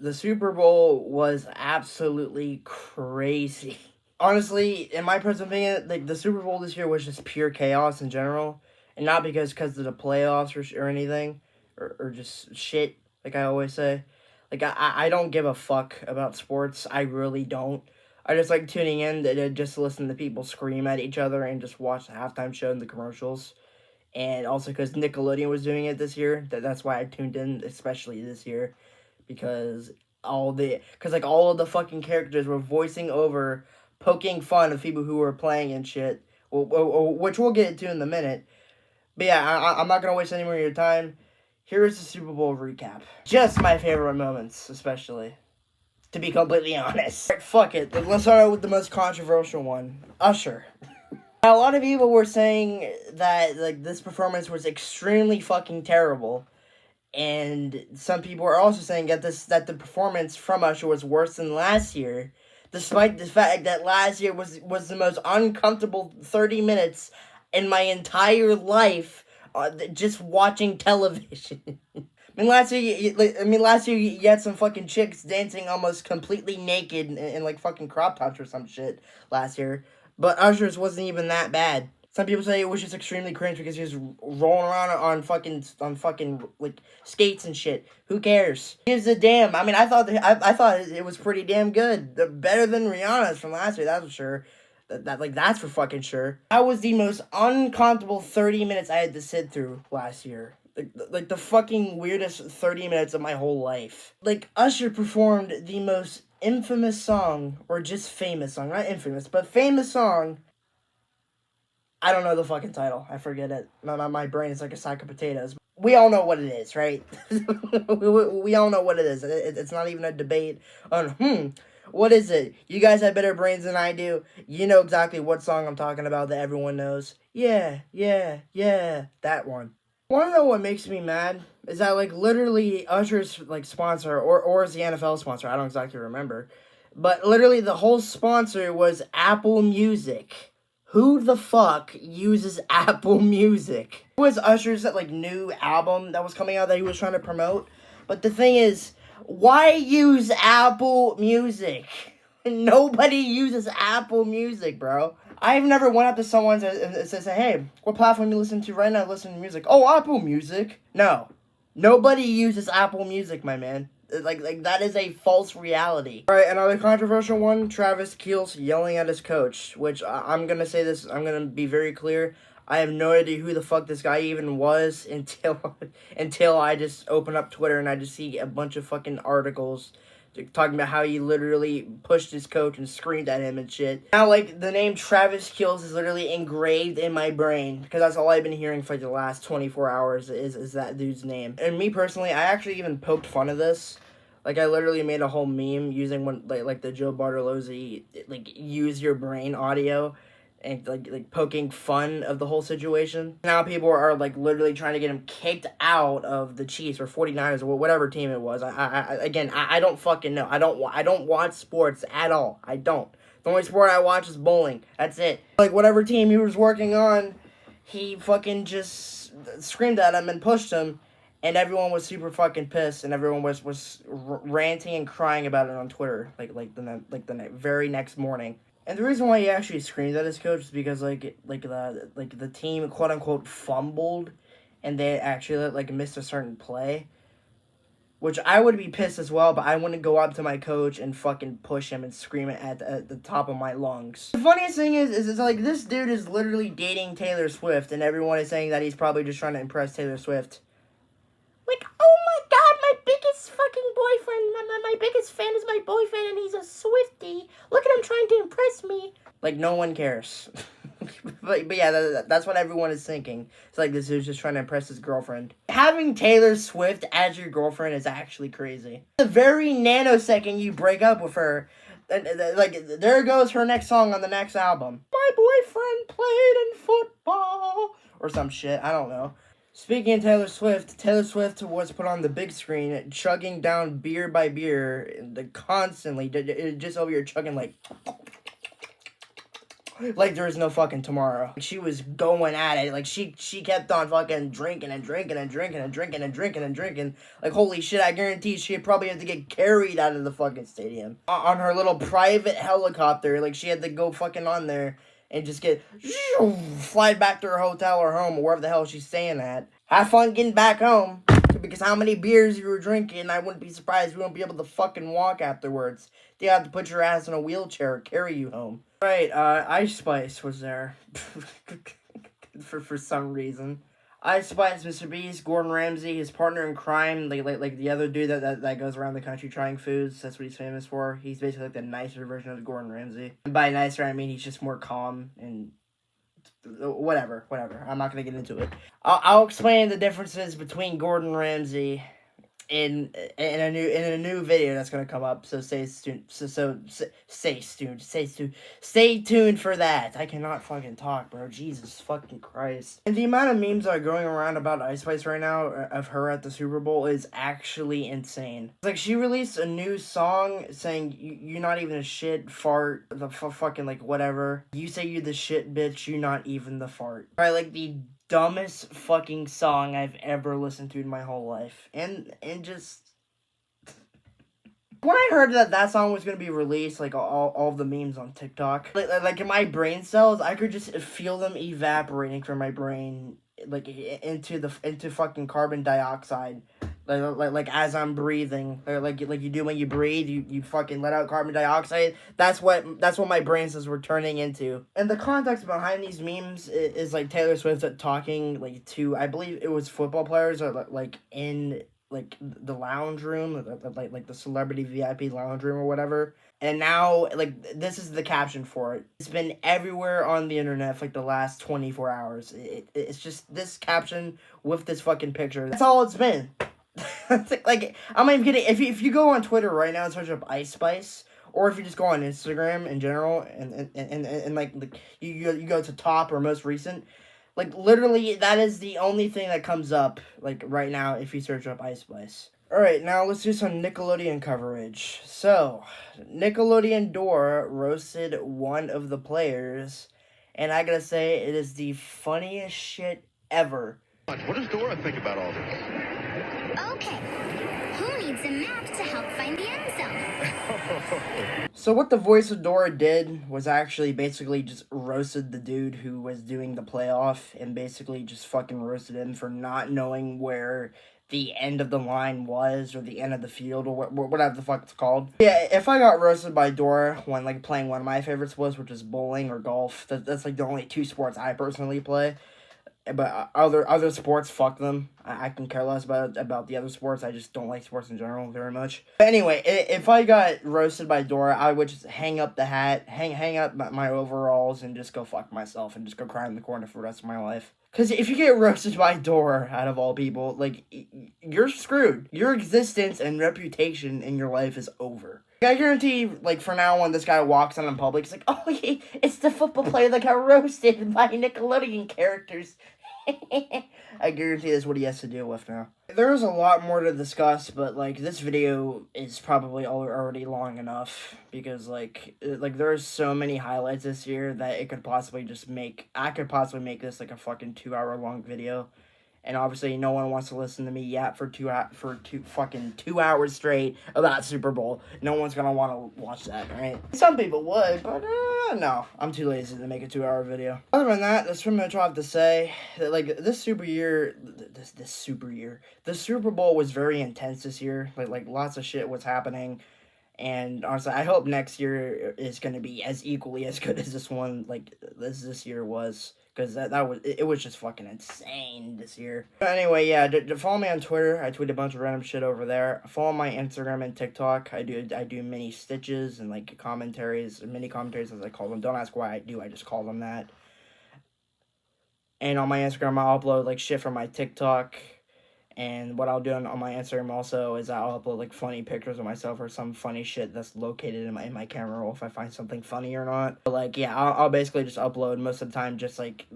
The Super Bowl was absolutely crazy. Honestly, in my personal opinion, like the Super Bowl this year was just pure chaos in general, and not because of the playoffs or anything, or just shit. Like I always say, like I don't give a fuck about sports. I really don't. I just like tuning in to just listen to people scream at each other and just watch the halftime show and the commercials. And also because Nickelodeon was doing it this year, that's why I tuned in, especially this year, because all of the fucking characters were voicing over, poking fun of people who were playing and shit, which we'll get into in a minute. But yeah, I'm not gonna waste any more of your time. Here is the Super Bowl recap. Just my favorite moments, especially. To be completely honest. Right, fuck it. Let's start out with the most controversial one. Usher. Now, a lot of people were saying that like this performance was extremely fucking terrible. And some people are also saying that the performance from Usher was worse than last year, despite the fact that last year was the most uncomfortable 30 minutes in my entire life, just watching television. Last year you had some fucking chicks dancing almost completely naked in like fucking crop tops or some shit last year, but Usher's wasn't even that bad. Some people say it was just extremely cringe because he was rolling around on fucking like skates and shit. Who cares? Gives a damn. I mean, I thought it was pretty damn good. Better than Rihanna's from last year, that's for sure. That's for fucking sure. That was the most uncomfortable 30 minutes I had to sit through last year. Like the fucking weirdest 30 minutes of my whole life. Like Usher performed the most infamous song, or just famous song, not infamous, but famous song. I don't know the fucking title. I forget it. My brain is like a sack of potatoes. We all know what it is, right? we all know what it is. It's not even a debate on, what is it? You guys have better brains than I do. You know exactly what song I'm talking about that everyone knows. Yeah, yeah, yeah. That one. Want to know what makes me mad? Is that, like, literally Usher's, like, sponsor, or is the NFL sponsor? I don't exactly remember. But literally the whole sponsor was Apple Music. Who the fuck uses Apple Music? It was Usher's like new album that was coming out that he was trying to promote. But the thing is, why use Apple Music? Nobody uses Apple Music, bro. I've never went up to someone and said, hey, what platform you listen to right now? Listen to music. Oh, Apple Music. No. Nobody uses Apple Music, my man. Like that is a false reality. All right, another controversial one. Travis Kelce yelling at his coach, which I'm gonna say this. I'm gonna be very clear. I have no idea who the fuck this guy even was until I just open up Twitter and I just see a bunch of fucking articles talking about how he literally pushed his coach and screamed at him and shit. Now, like, the name Travis Kelce is literally engraved in my brain because that's all I've been hearing for the last 24 hours is that dude's name. And me personally, I actually even poked fun of this. Like, I literally made a whole meme using one like the Joe Bartolozzi, like, use your brain audio and like poking fun of the whole situation. Now people are like literally trying to get him kicked out of the Chiefs or 49ers or whatever team it was. I don't fucking know. I don't watch sports at all. I don't. The only sport I watch is bowling. That's it. Like whatever team he was working on, he fucking just screamed at him and pushed him. And everyone was super fucking pissed, and everyone was ranting and crying about it on Twitter, the very next morning. And the reason why he actually screamed at his coach is because the team quote unquote fumbled, and they actually like missed a certain play, which I would be pissed as well. But I wouldn't go up to my coach and fucking push him and scream it at the top of my lungs. The funniest thing is it's like this dude is literally dating Taylor Swift, and everyone is saying that he's probably just trying to impress Taylor Swift. Like, oh my god, my biggest fucking boyfriend, my biggest fan is my boyfriend, and he's a Swiftie. Look at him trying to impress me. Like, no one cares. but yeah, that's what everyone is thinking. It's like this dude's just trying to impress his girlfriend. Having Taylor Swift as your girlfriend is actually crazy. The very nanosecond you break up with her, like, there goes her next song on the next album. My boyfriend played in football. Or some shit, I don't know. Speaking of Taylor Swift was put on the big screen, chugging down beer by beer, constantly, just over here chugging like like there was no fucking tomorrow. Like, she was going at it. Like she kept on fucking drinking and drinking and drinking and drinking and drinking and drinking. Like holy shit, I guarantee she'd probably have to get carried out of the fucking stadium on her little private helicopter. Like she had to go fucking on there and just get fly back to her hotel or home or wherever the hell she's staying at. Have fun getting back home. Because how many beers you were drinking, I wouldn't be surprised you won't be able to fucking walk afterwards. They have to put your ass in a wheelchair or carry you home. Right, Ice Spice was there. for some reason. Ice Spice, Mr. Beast, Gordon Ramsay, his partner in crime, like the other dude that goes around the country trying foods. That's what he's famous for. He's basically like the nicer version of Gordon Ramsay. And by nicer, I mean he's just more calm and whatever. I'm not gonna get into it. I'll explain the differences between Gordon Ramsay in a new video that's gonna come up. So stay tuned. Stay tuned for that. I cannot fucking talk, bro. Jesus fucking Christ. And the amount of memes that are going around about Ice Spice right now of her at the Super Bowl is actually insane. It's like she released a new song saying you're not even a shit fart. The fucking like whatever. You say you the shit bitch. You not even the fart. Right, like the dumbest fucking song I've ever listened to in my whole life. And just when I heard that song was gonna be released, like all the memes on TikTok, like in my brain cells, I could just feel them evaporating from my brain, like into fucking carbon dioxide. Like as I'm breathing, like you do when you breathe, you fucking let out carbon dioxide. That's what my brain cells were turning into. And the context behind these memes is like Taylor Swift talking like to, I believe it was football players or like in like the lounge room, like the celebrity VIP lounge room or whatever. And now, like, this is the caption for it. It's been everywhere on the internet for, like, the last 24 hours. It's just this caption with this fucking picture. That's all it's been. Like, I'm not even kidding. If you go on Twitter right now and search up Ice Spice, or if you just go on Instagram in general, and like you go to top or most recent, like, literally, that is the only thing that comes up, like, right now if you search up Ice Spice. Alright, now let's do some Nickelodeon coverage. So, Nickelodeon Dora roasted one of the players, and I gotta say, it is the funniest shit ever. What does Dora think about all this? Okay, who needs a map to help find the end zone? So what the voice of Dora did was actually basically just roasted the dude who was doing the playoff, and basically just fucking roasted him for not knowing where the end of the line was, or the end of the field, or whatever the fuck it's called. Yeah, if I got roasted by Dora when, like, playing one of my favorite sports, which is bowling or golf, that's like, the only two sports I personally play. But other sports, fuck them. I can care less about the other sports. I just don't like sports in general very much. But anyway, if I got roasted by Dora, I would just hang up the hat, hang up my overalls, and just go fuck myself, and just go cry in the corner for the rest of my life. Because if you get roasted by Dora, out of all people, like, you're screwed. Your existence and reputation in your life is over. I guarantee, like, for now on, this guy walks out in public, he's like, oh, it's the football player that got roasted by Nickelodeon characters. I guarantee that's what he has to deal with now. There's a lot more to discuss, but, like, this video is probably already long enough, because, like, there's so many highlights this year that it could possibly I could possibly make this, like, a fucking 2-hour long video. And obviously, no one wants to listen to me yet for 2 hours straight about Super Bowl. No one's gonna want to watch that, right? Some people would, but no, I'm too lazy to make a 2-hour video. Other than that, that's pretty much all I have to say. Like the Super Bowl was very intense this year. Like lots of shit was happening. And honestly, I hope next year is going to be as equally as good as this one, like this year was. Because it was just fucking insane this year. But anyway, yeah, follow me on Twitter. I tweet a bunch of random shit over there. Follow my Instagram and TikTok. I do mini stitches and, like, commentaries, mini commentaries as I call them. Don't ask why I do, I just call them that. And on my Instagram, I'll upload, like, shit from my TikTok. And what I'll do on my Instagram also is I'll upload, like, funny pictures of myself or some funny shit that's located in my camera roll if I find something funny or not. But, like, yeah, I'll basically just upload most of the time just, like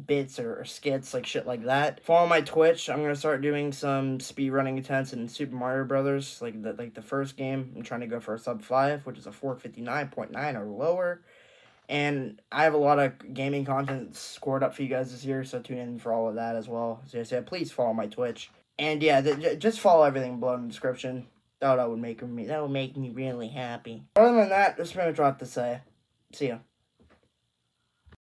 bits or skits, like, shit like that. Follow my Twitch. I'm gonna start doing some speedrunning attempts in Super Mario Brothers, like the first game. I'm trying to go for a sub 5, which is a 459.9 or lower. And I have a lot of gaming content scored up for you guys this year, so tune in for all of that as well. So yeah, please follow my Twitch. And yeah, just follow everything below in the description. That would make me really happy. Other than that, that's pretty much what I have to say. See ya.